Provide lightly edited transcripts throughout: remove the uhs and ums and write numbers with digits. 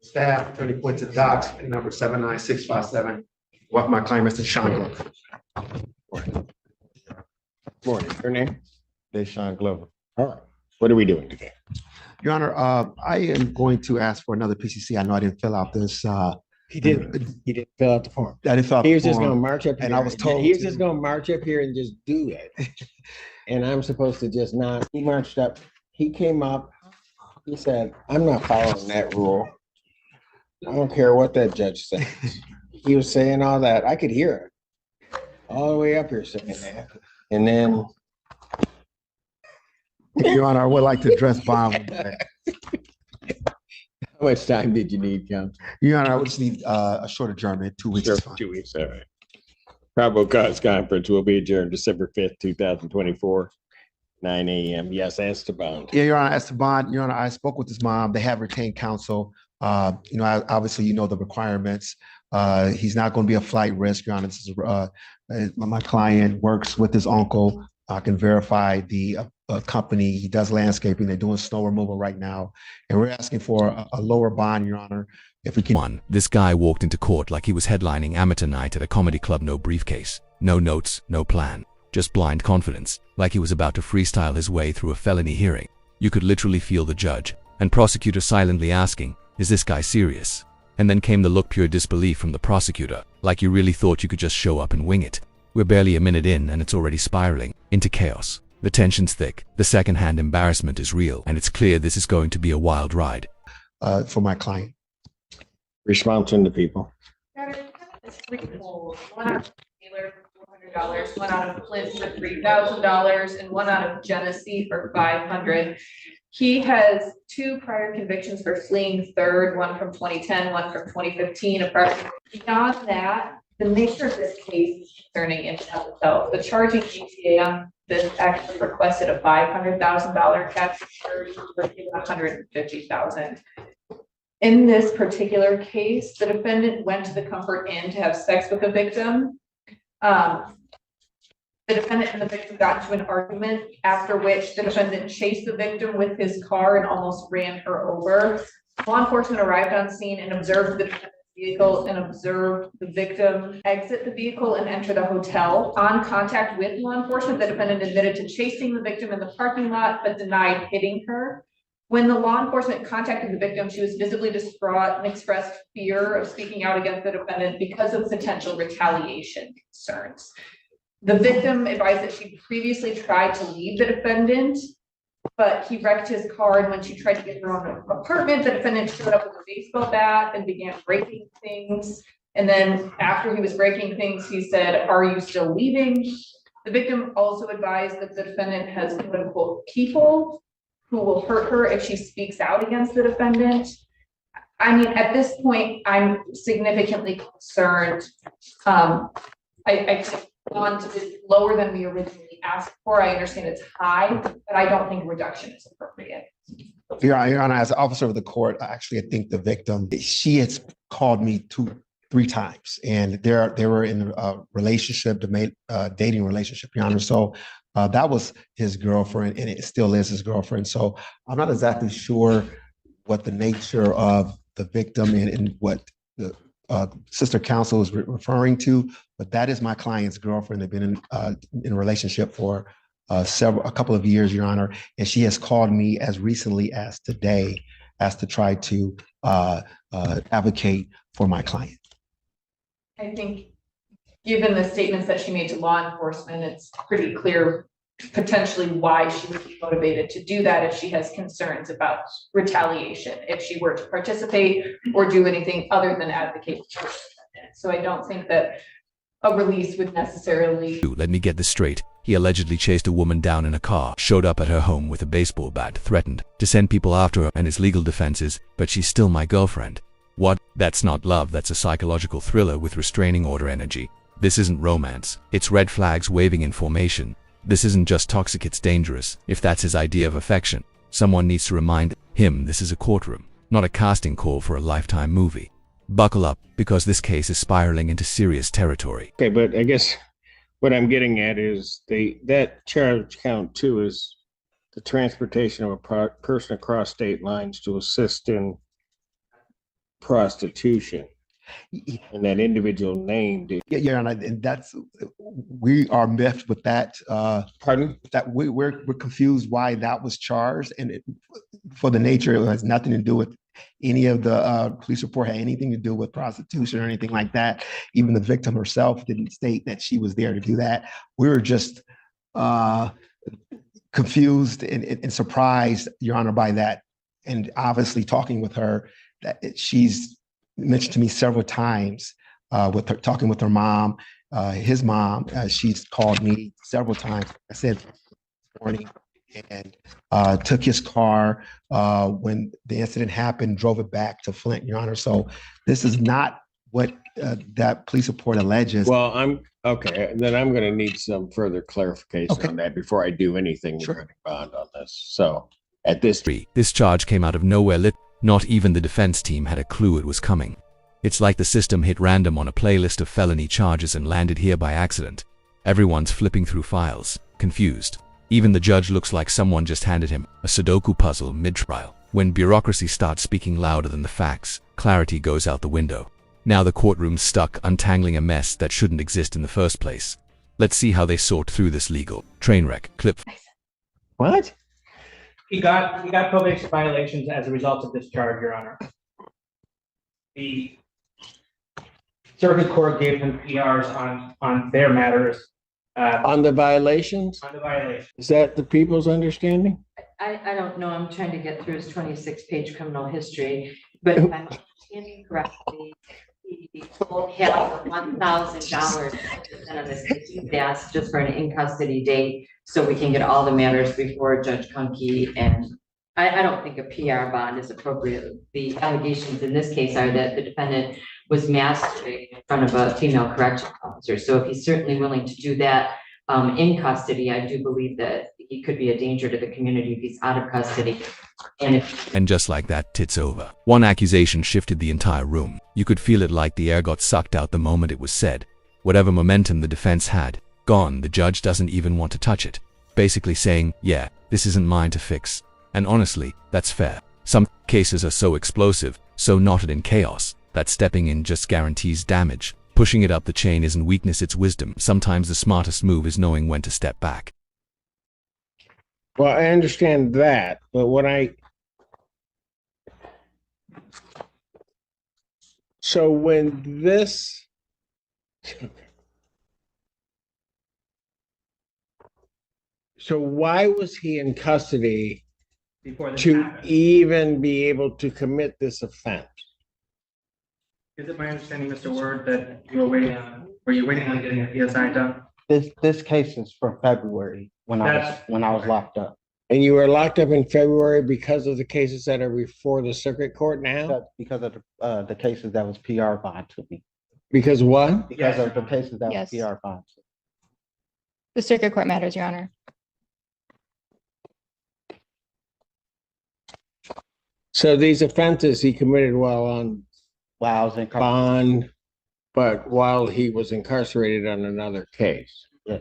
Staff, Attorney Quinton Docs, number 79657. What my client, Mr. Sean Glover. Morning. Your name? Deshaun Glover. All right. What are we doing today? Your Honor, I am going to ask for another PCC. I know I didn't fill out this. He didn't fill out the form. I didn't fill out He the was just form, going to march up here. and I was told he was just going to march up here and just do it. And I'm supposed to just not. He marched up. He came up. He said, "I'm not following that rule. I don't care what that judge says." He was saying all that. I could hear it all the way up here saying that. And then, Your Honor, I would like to address bond. how much time did you need, counsel? Your Honor, I would just need a short adjournment, 2 weeks. Sure, Is fine. 2 weeks. All right. Probable cause conference will be adjourned December 5th, 2024, 9 a.m. Yes, as to bond. Yeah, Your Honor, as to bond, Your Honor, I spoke with his mom. They have retained counsel. Obviously, you know the requirements. He's not going to be a flight risk, Your Honor. This is my client works with his uncle. I can verify the company. He does landscaping. They're doing snow removal right now, and we're asking for a lower bond, Your Honor. If we can. This guy walked into court like he was headlining amateur night at a comedy club. No briefcase, no notes, no plan, just blind confidence, like he was about to freestyle his way through a felony hearing. You could literally feel the judge and prosecutor silently asking, "Is this guy serious?" And then came the look, pure disbelief from the prosecutor, like you really thought you could just show up and wing it. We're barely a minute in and it's already spiraling into chaos. The tension's thick, the secondhand embarrassment is real, and it's clear this is going to be a wild ride. For my client. Response to people. It's threefold. One out of Taylor for $400, one out of Flint for $3,000, and one out of Genesee for $500. He has 2 prior convictions for fleeing third, one from 2010, one from 2015. Beyond that, the nature of this case is concerning in and of itself. The charging ETA on this actually requested a $500,000 cash security for $150,000. In this particular case, the defendant went to the Comfort Inn to have sex with the victim. The defendant and the victim got into an argument, after which the defendant chased the victim with his car and almost ran her over. Law enforcement arrived on scene and observed the defendant's vehicle and observed the victim exit the vehicle and enter the hotel. On contact with law enforcement, the defendant admitted to chasing the victim in the parking lot, but denied hitting her. When the law enforcement contacted the victim, she was visibly distraught and expressed fear of speaking out against the defendant because of potential retaliation concerns. The victim advised that she previously tried to leave the defendant, but he wrecked his car, and when she tried to get her own apartment, the defendant showed up with a baseball bat and began breaking things. And then after he was breaking things, he said, "Are you still leaving?" The victim also advised that the defendant has, quote unquote, people who will hurt her if she speaks out against the defendant. I mean, at this point, I'm significantly concerned. I think bond is lower than we originally asked for. I understand it's high, but I don't think reduction is appropriate. Your Honor, as an officer of the court, actually, I think the victim, she has called me 2-3 times, and they were in a relationship, dating relationship, Your Honor. So that was his girlfriend, and it still is his girlfriend. So I'm not exactly sure what the nature of the victim and what the sister counsel is referring to, but that is my client's girlfriend. They've been in a relationship for a couple of years, Your Honor, and she has called me as recently as today as to try to advocate for my client. I think given the statements that she made to law enforcement, it's pretty clear potentially why she would be motivated to do that if she has concerns about retaliation, if she were to participate or do anything other than advocate for the defendant. So I don't think that a release would necessarily... Let me get this straight. He allegedly chased a woman down in a car, showed up at her home with a baseball bat, threatened to send people after her and his legal defenses, but she's still my girlfriend. What? That's not love, that's a psychological thriller with restraining order energy. This isn't romance, it's red flags waving in formation. This isn't just toxic, it's dangerous. If that's his idea of affection, someone needs to remind him this is a courtroom, not a casting call for a Lifetime movie. Buckle up, because this case is spiraling into serious territory. Okay, but I guess what I'm getting at is that charge count 2 is the transportation of a person across state lines to assist in prostitution. And that individual named it. Yeah, and that's, we are miffed with that. Pardon? That we're confused why that was charged, and for the nature, it has nothing to do with any of the police report, had anything to do with prostitution or anything like that. Even the victim herself didn't state that she was there to do that. We were just confused and surprised, Your Honor, by that. And obviously talking with her, that she's mentioned to me several times with her talking with her mom, his mom. She's called me several times. I said this morning, and took his car when the incident happened, drove it back to Flint, Your Honor. So this is not what that police report alleges. Well, I'm okay. Then I'm going to need some further clarification on that before I do anything regarding bond on this. So at this, this charge came out of nowhere. Not even the defense team had a clue it was coming. It's like the system hit random on a playlist of felony charges and landed here by accident. Everyone's flipping through files, confused. Even the judge looks like someone just handed him a Sudoku puzzle mid-trial. When bureaucracy starts speaking louder than the facts, clarity goes out the window. Now the courtroom's stuck untangling a mess that shouldn't exist in the first place. Let's see how they sort through this legal train wreck. Clip. what? He got probation violations as a result of this charge, Your Honor. The circuit court gave him PRs on their matters. On the violations? On the violation. Is that the people's understanding? I don't know. I'm trying to get through his 26-page criminal history, but if I'm understanding correctly, he told him $1,000 on this case. He asked just for an in-custody date so we can get all the matters before Judge Kunke. And I don't think a PR bond is appropriate. The allegations in this case are that the defendant was masturbating in front of a female corrections officer. So if he's certainly willing to do that in custody, I do believe that he could be a danger to the community if he's out of custody. And just like that, tits over. One accusation shifted the entire room. You could feel it like the air got sucked out the moment it was said. Whatever momentum the defense had, gone. The judge doesn't even want to touch it. Basically saying, yeah, this isn't mine to fix. And honestly, that's fair. Some cases are so explosive, so knotted in chaos, that stepping in just guarantees damage. Pushing it up the chain isn't weakness, it's wisdom. Sometimes the smartest move is knowing when to step back. Well, I understand that, but so when this, so why was he in custody Before this to happened. even be able to commit this offense? Is it my understanding, Mr. Word, that you were waiting on getting a PSI done? This case is from February when I was locked up. And you were locked up in February because of the cases that are before the circuit court now? That's because of the cases that was PR bond to me. Because what? Because Yes. of the cases that Yes. was PR bond. The circuit court matters, Your Honor. So these offenses he committed while on While I was in custody. bond, but while he was incarcerated on another case. Yeah.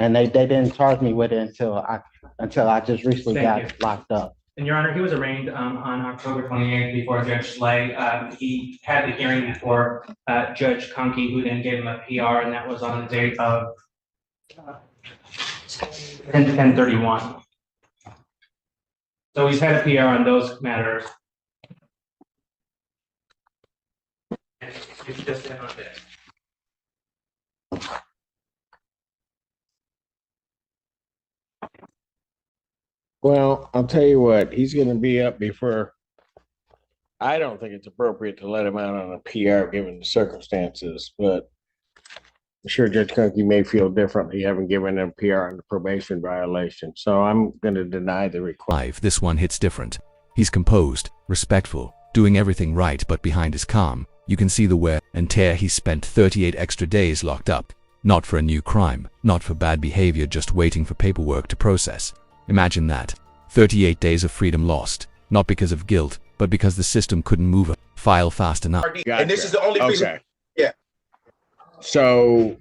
And they didn't charge me with it until I just recently Thank got locked up. And Your Honor, he was arraigned on October 28th before Judge Slay. He had the hearing before Judge Kunke, who then gave him a PR, and that was on the date of 10/31. So he's had a PR on those matters. And it's just in on this. Well, I'll tell you what, he's gonna be up before. I don't think it's appropriate to let him out on a PR given the circumstances, but I'm sure Judge Kunke may feel differently having given him PR on the probation violation. So I'm gonna deny the request. This one hits different. He's composed, respectful, doing everything right, but behind his calm, you can see the wear and tear. He spent 38 extra days locked up. Not for a new crime, not for bad behavior, just waiting for paperwork to process. Imagine that. 38 days of freedom lost, not because of guilt, but because the system couldn't move a file fast enough. Gotcha. And this is the only reason. Okay. Yeah. So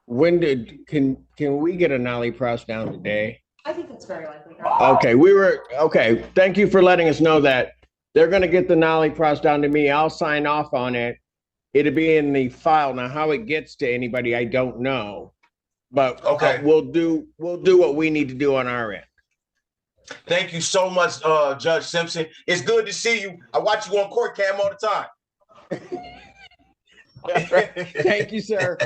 when can we get a nollie prouse down today? I think it's very likely. Okay, thank you for letting us know that They're gonna get the nollie cross down to me. I'll sign off on it. It'll be in the file. Now, how it gets to anybody, I don't know. But Okay. we'll do what we need to do on our end. Thank you so much, Judge Simpson. It's good to see you. I watch you on court cam all the time. Thank you, sir.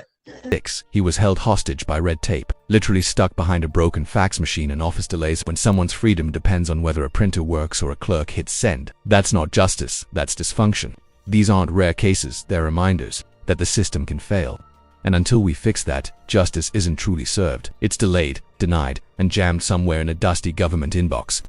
6. He was held hostage by red tape, literally stuck behind a broken fax machine and office delays when someone's freedom depends on whether a printer works or a clerk hits send. That's not justice, that's dysfunction. These aren't rare cases, they're reminders that the system can fail. And until we fix that, justice isn't truly served. It's delayed, denied, and jammed somewhere in a dusty government inbox.